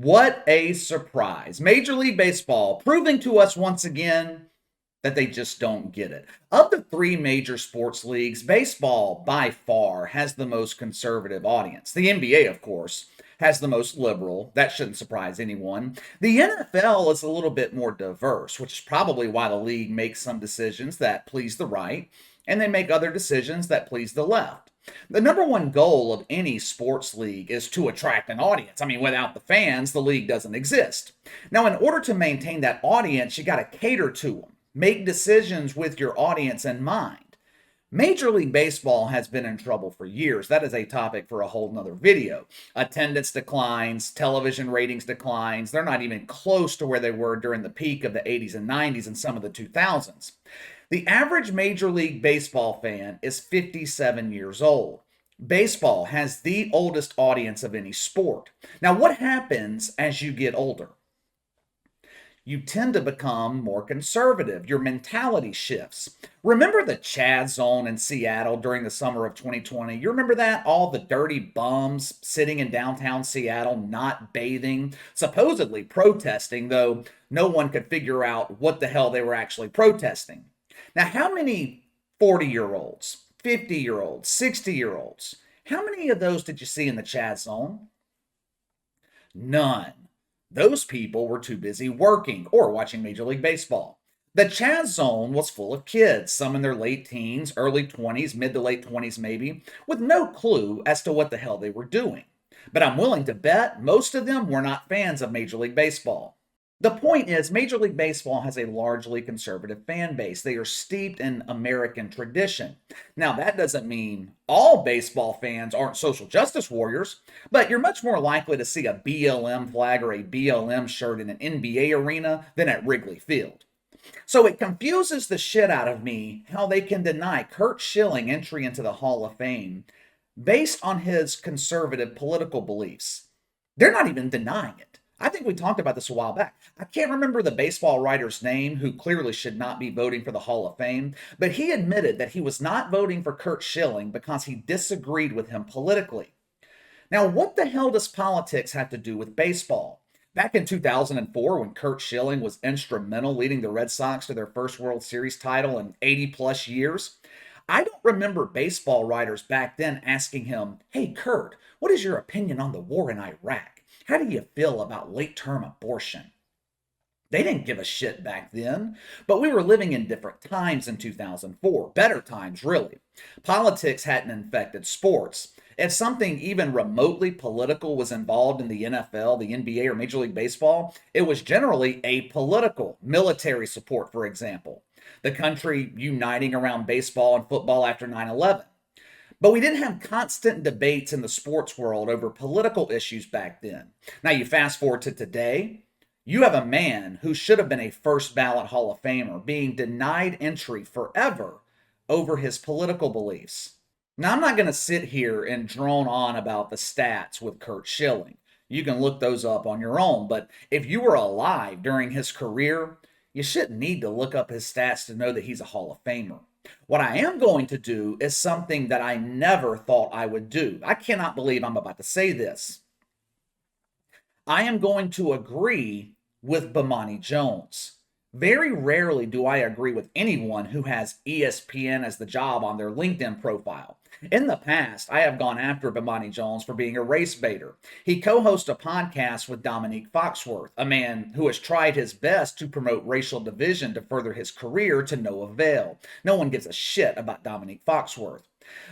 What a surprise. Major League Baseball proving to us once again that they just don't get it. Of the three major sports leagues, baseball by far has the most conservative audience. The NBA, of course, has the most liberal. That shouldn't surprise anyone. The NFL is a little bit more diverse, which is probably why the league makes some decisions that please the right and they make other decisions that please the left. The number one goal of any sports league is to attract an audience. I mean, without the fans, the league doesn't exist. Now, in order to maintain that audience, you got to cater to them, make decisions with your audience in mind. Major League Baseball has been in trouble for years. That is a topic for a whole nother video. Attendance declines, television ratings declines. They're not even close to where they were during the peak of the 80s and 90s and some of the 2000s. The average Major League Baseball fan is 57 years old. Baseball has the oldest audience of any sport. Now, what happens as you get older? You tend to become more conservative. Your mentality shifts. Remember the Chad Zone in Seattle during the summer of 2020? You remember that? All the dirty bums sitting in downtown Seattle, not bathing, supposedly protesting, though no one could figure out what the hell they were actually protesting. Now, how many 40-year-olds, 50-year-olds, 60-year-olds, how many of those did you see in the Chad Zone? None. Those people were too busy working or watching Major League Baseball. The Chad Zone was full of kids, some in their late teens, early 20s, mid to late 20s maybe, with no clue as to what the hell they were doing. But I'm willing to bet most of them were not fans of Major League Baseball. The point is, Major League Baseball has a largely conservative fan base. They are steeped in American tradition. Now, that doesn't mean all baseball fans aren't social justice warriors, but you're much more likely to see a BLM flag or a BLM shirt in an NBA arena than at Wrigley Field. So it confuses the shit out of me how they can deny Curt Schilling entry into the Hall of Fame based on his conservative political beliefs. They're not even denying it. I think we talked about this a while back. I can't remember the baseball writer's name who clearly should not be voting for the Hall of Fame, but he admitted that he was not voting for Curt Schilling because he disagreed with him politically. Now, what the hell does politics have to do with baseball? Back in 2004, when Curt Schilling was instrumental leading the Red Sox to their first World Series title in 80 plus years, I don't remember baseball writers back then asking him, "Hey, Curt, what is your opinion on the war in Iraq? How do you feel about late-term abortion?" They didn't give a shit back then, but we were living in different times in 2004. Better times, really. Politics hadn't infected sports. If something even remotely political was involved in the NFL, the NBA, or Major League Baseball, it was generally apolitical. Military support, for example. The country uniting around baseball and football after 9/11. But we didn't have constant debates in the sports world over political issues back then. Now, you fast forward to today, you have a man who should have been a first ballot Hall of Famer being denied entry forever over his political beliefs. Now, I'm not going to sit here and drone on about the stats with Curt Schilling. You can look those up on your own, but if you were alive during his career, you shouldn't need to look up his stats to know that he's a Hall of Famer. What I am going to do is something that I never thought I would do. I cannot believe I'm about to say this. I am going to agree with Bomani Jones. Very rarely do I agree with anyone who has ESPN as the job on their LinkedIn profile. In the past, I have gone after Bomani Jones for being a race baiter. He co-hosts a podcast with Dominique Foxworth, a man who has tried his best to promote racial division to further his career to no avail. No one gives a shit about Dominique Foxworth.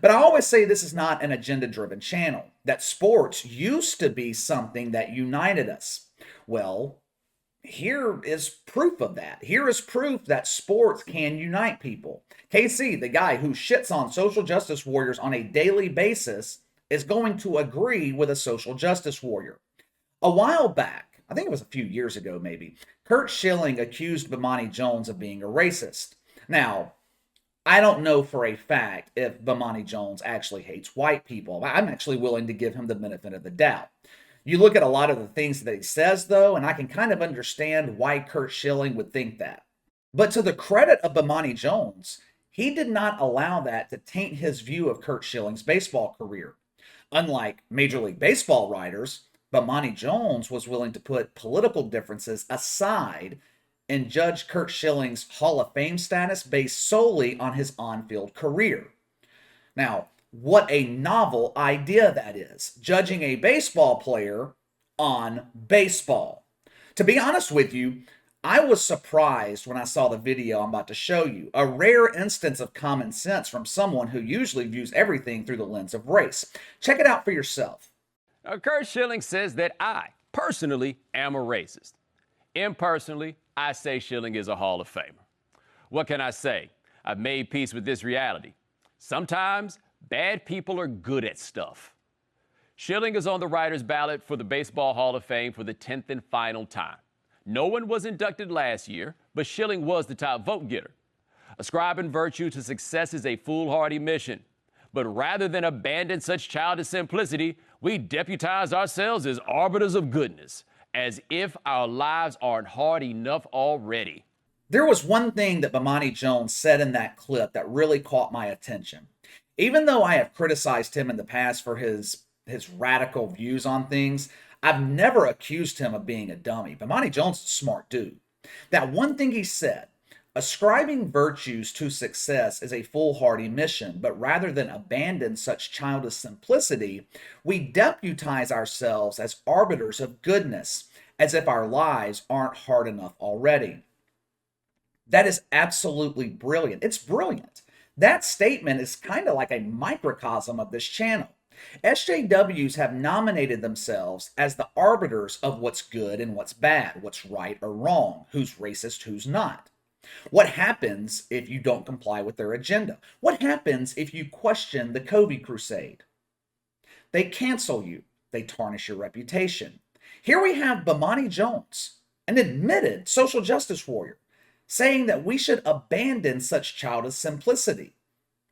But I always say this is not an agenda-driven channel, that sports used to be something that united us. Well, here is proof of that. Here is proof that sports can unite people. KC, the guy who shits on social justice warriors on a daily basis, is going to agree with a social justice warrior. A while back, I think it was a few years ago maybe, Curt Schilling accused Bomani Jones of being a racist. Now, I don't know for a fact if Bomani Jones actually hates white people. I'm actually willing to give him the benefit of the doubt. You look at a lot of the things that he says, though, and I can kind of understand why Curt Schilling would think that. But to the credit of Bomani Jones, he did not allow that to taint his view of Curt Schilling's baseball career. Unlike Major League Baseball writers, Bomani Jones was willing to put political differences aside and judge Curt Schilling's Hall of Fame status based solely on his on field career. Now, what a novel idea that is, judging a baseball player on baseball. To be honest with you, I was surprised when I saw the video I'm about to show you. A rare instance of common sense from someone who usually views everything through the lens of race. Check it out for yourself. Now, Curt Schilling says that I, personally, am a racist. Impersonally, I say Schilling is a Hall of Famer. What can I say? I've made peace with this reality. Sometimes bad people are good at stuff. Schilling is on the writer's ballot for the Baseball Hall of Fame for the 10th and final time. No one was inducted last year, but Schilling was the top vote getter. Ascribing virtue to success is a foolhardy mission. But rather than abandon such childish simplicity, we deputize ourselves as arbiters of goodness, as if our lives aren't hard enough already. There was one thing that Bomani Jones said in that clip that really caught my attention. Even though I have criticized him in the past for his radical views on things, I've never accused him of being a dummy. Bomani Jones is a smart dude. That one thing he said, ascribing virtues to success is a foolhardy mission, but rather than abandon such childish simplicity, we deputize ourselves as arbiters of goodness, as if our lives aren't hard enough already. That is absolutely brilliant. It's brilliant. That statement is kind of like a microcosm of this channel. SJWs have nominated themselves as the arbiters of what's good and what's bad, what's right or wrong, who's racist, who's not. What happens if you don't comply with their agenda? What happens if you question the COVID crusade? They cancel you. They tarnish your reputation. Here we have Bomani Jones, an admitted social justice warrior, saying that we should abandon such childish simplicity.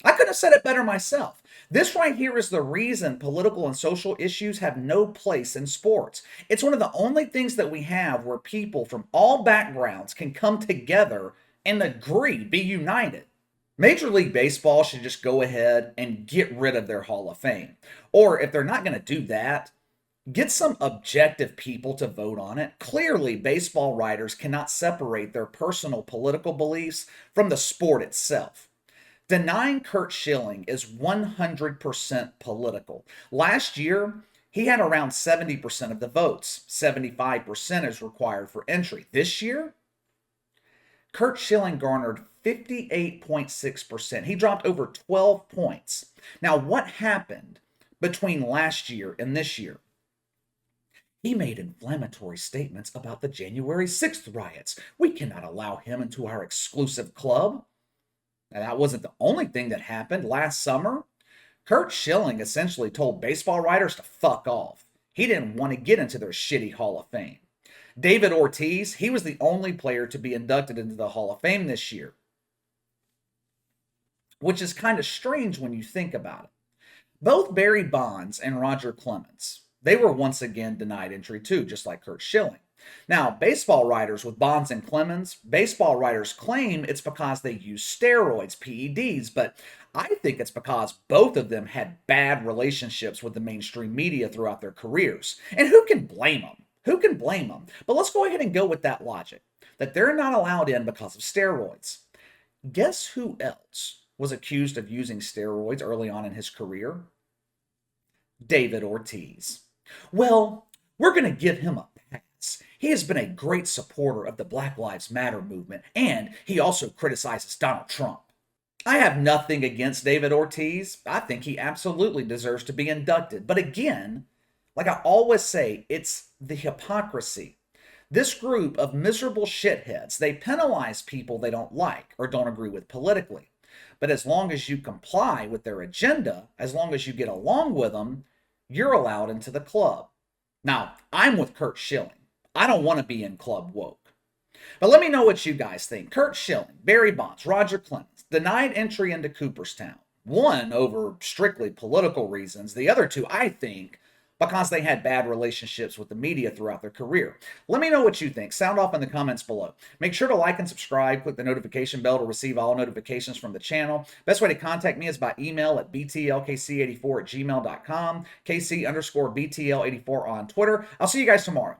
I couldn't have said it better myself. This right here is the reason political and social issues have no place in sports. It's one of the only things that we have where people from all backgrounds can come together and agree, be united. Major League Baseball should just go ahead and get rid of their Hall of Fame. Or if they're not going to do that, get some objective people to vote on it. Clearly, baseball writers cannot separate their personal political beliefs from the sport itself. Denying Curt Schilling is 100% political. Last year, he had around 70% of the votes. 75% is required for entry. This year, Curt Schilling garnered 58.6%. He dropped over 12 points. Now, what happened between last year and this year? He made inflammatory statements about the January 6th riots. We cannot allow him into our exclusive club. Now, that wasn't the only thing that happened last summer. Curt Schilling essentially told baseball writers to fuck off. He didn't want to get into their shitty Hall of Fame. David Ortiz, he was the only player to be inducted into the Hall of Fame this year, which is kind of strange when you think about it. Both Barry Bonds and Roger Clemens, they were once again denied entry too, just like Curt Schilling. Now, baseball writers with Bonds and Clemens, baseball writers claim it's because they use steroids, PEDs, but I think it's because both of them had bad relationships with the mainstream media throughout their careers. And who can blame them? Who can blame them? But let's go ahead and go with that logic, that they're not allowed in because of steroids. Guess who else was accused of using steroids early on in his career? David Ortiz. Well, we're going to give him a pass. He has been a great supporter of the Black Lives Matter movement, and he also criticizes Donald Trump. I have nothing against David Ortiz. I think he absolutely deserves to be inducted. But again, like I always say, it's the hypocrisy. This group of miserable shitheads, they penalize people they don't like or don't agree with politically. But as long as you comply with their agenda, as long as you get along with them, you're allowed into the club. Now, I'm with Curt Schilling. I don't want to be in Club Woke. But let me know what you guys think. Curt Schilling, Barry Bonds, Roger Clemens, denied entry into Cooperstown. One over strictly political reasons. The other two, I think, because they had bad relationships with the media throughout their career? Let me know what you think. Sound off in the comments below. Make sure to like and subscribe. Click the notification bell to receive all notifications from the channel. Best way to contact me is by email at btlkc84@gmail.com, KC_BTL84 on Twitter. I'll see you guys tomorrow.